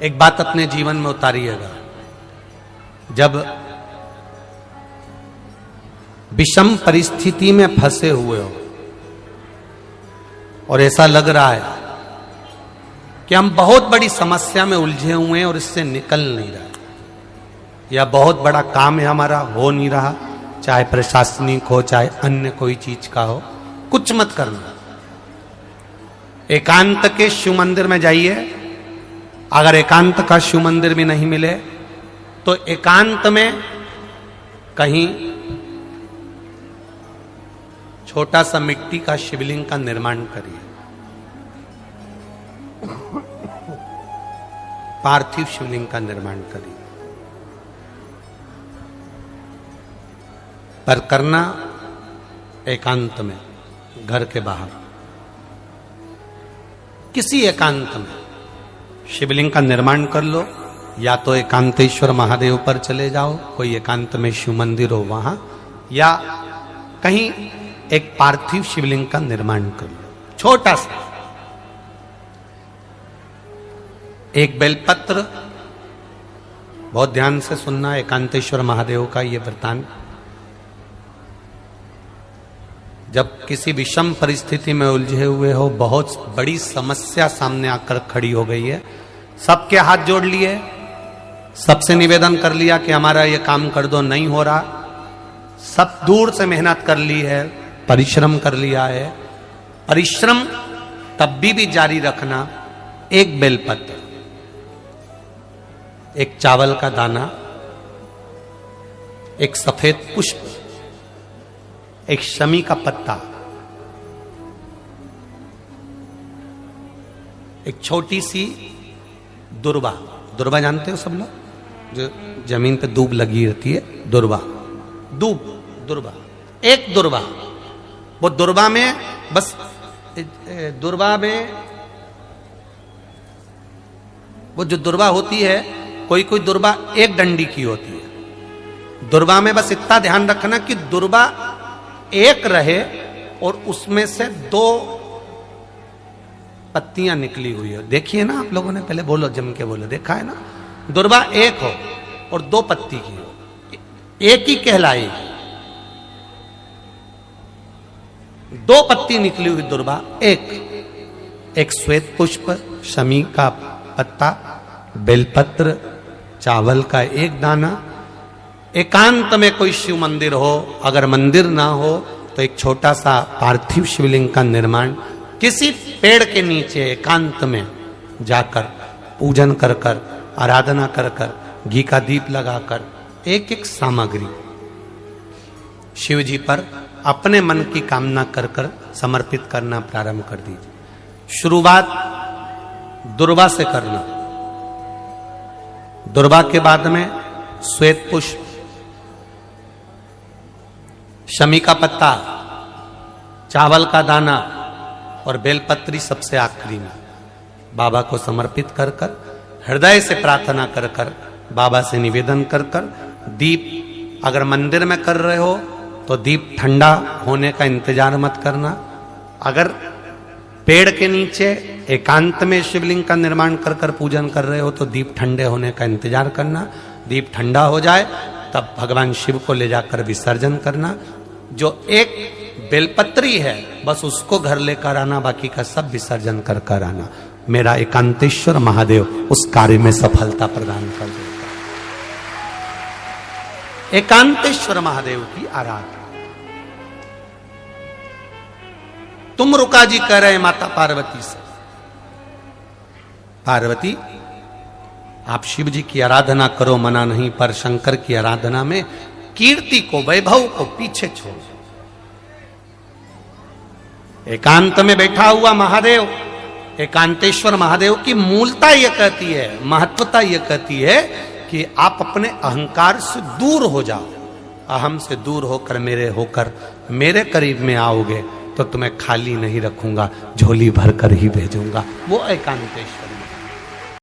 एक बात अपने जीवन में उतारिएगा, जब विषम परिस्थिति में फंसे हुए हो और ऐसा लग रहा है कि हम बहुत बड़ी समस्या में उलझे हुए हैं और इससे निकल नहीं रहा, या बहुत बड़ा काम है हमारा, हो नहीं रहा, चाहे प्रशासनिक हो चाहे अन्य कोई चीज का हो, कुछ मत करना। एकांत के शिव मंदिर में जाइए। अगर एकांत का शिव मंदिर भी नहीं मिले तो एकांत में कहीं छोटा सा मिट्टी का शिवलिंग का निर्माण करिए, पार्थिव शिवलिंग का निर्माण करिए, पर करना एकांत में, घर के बाहर। किसी एकांत में शिवलिंग का निर्माण कर लो, या तो एकांतेश्वर महादेव पर चले जाओ, कोई एकांत में शिव मंदिर हो वहां, या कहीं एक पार्थिव शिवलिंग का निर्माण कर लो, छोटा सा। एक बेलपत्र, बहुत ध्यान से सुनना, एकांतेश्वर महादेव का ये वृतांत। जब किसी विषम परिस्थिति में उलझे हुए हो, बहुत बड़ी समस्या सामने आकर खड़ी हो गई है, सबके हाथ जोड़ लिए, सबसे निवेदन कर लिया कि हमारा ये काम कर दो, नहीं हो रहा, सब दूर से मेहनत कर ली है, परिश्रम कर लिया है, परिश्रम तब भी जारी रखना। एक बेलपत्र, एक चावल का दाना, एक सफेद पुष्प, एक शमी का पत्ता, एक छोटी सी दुर्वा। दुर्वा जानते हो सब लोग, जो जमीन पे दूब लगी रहती है, दुर्वा, दुर्वा, एक दुर्वा। वो दुर्वा में बस, दुर्वा में वो जो दुर्वा होती है, कोई कोई दुर्वा एक डंडी की होती है। दुर्वा में बस इतना ध्यान रखना कि दुर्वा एक रहे और उसमें से 2 पत्तियां निकली हुई हो। देखिए ना आप लोगों ने, पहले बोलो, जम के बोलो, देखा है ना? दुर्वा एक हो और 2 पत्ती की हो, एक ही कहलाएगी। 2 पत्ती निकली हुई दुर्वा, एक श्वेत पुष्प, शमी का पत्ता, बेलपत्र, चावल का एक दाना। एकांत में कोई शिव मंदिर हो, अगर मंदिर ना हो तो एक छोटा सा पार्थिव शिवलिंग का निर्माण किसी पेड़ के नीचे एकांत में जाकर पूजन कर कर, आराधना कर कर, घी का दीप लगाकर, एक एक सामग्री शिव जी पर अपने मन की कामना कर कर समर्पित करना प्रारंभ कर दीजिए। शुरुआत दुर्वा से करना, दुर्वा के बाद में श्वेत पुष्प, शमी का पत्ता, चावल का दाना और बेलपत्री सबसे आखिरी में बाबा को समर्पित कर कर, हृदय से प्रार्थना कर कर, बाबा से निवेदन कर कर, दीप अगर मंदिर में कर रहे हो तो दीप ठंडा होने का इंतजार मत करना। अगर पेड़ के नीचे एकांत में शिवलिंग का निर्माण कर कर पूजन कर रहे हो तो दीप ठंडे होने का इंतजार करना। दीप ठंडा हो जाए तब भगवान शिव को ले जाकर विसर्जन करना। जो एक बेलपत्री है बस उसको घर लेकर आना, बाकी का सब विसर्जन कर कर आना। मेरा एकांतेश्वर महादेव उस कार्य में सफलता प्रदान कर देगा। एकांतेश्वर महादेव की आराधना। तुम रुका जी कह रहे माता पार्वती से, पार्वती आप शिव जी की आराधना करो, मना नहीं, पर शंकर की आराधना में कीर्ति को, वैभव को पीछे छोड़। एकांत में बैठा हुआ महादेव, एकांतेश्वर महादेव की मूलता यह कहती है, महत्वता यह कहती है कि आप अपने अहंकार से दूर हो जाओ। अहम से दूर होकर मेरे करीब में आओगे तो तुम्हें खाली नहीं रखूंगा, झोली भर कर ही भेजूंगा। वो एकांतेश्वर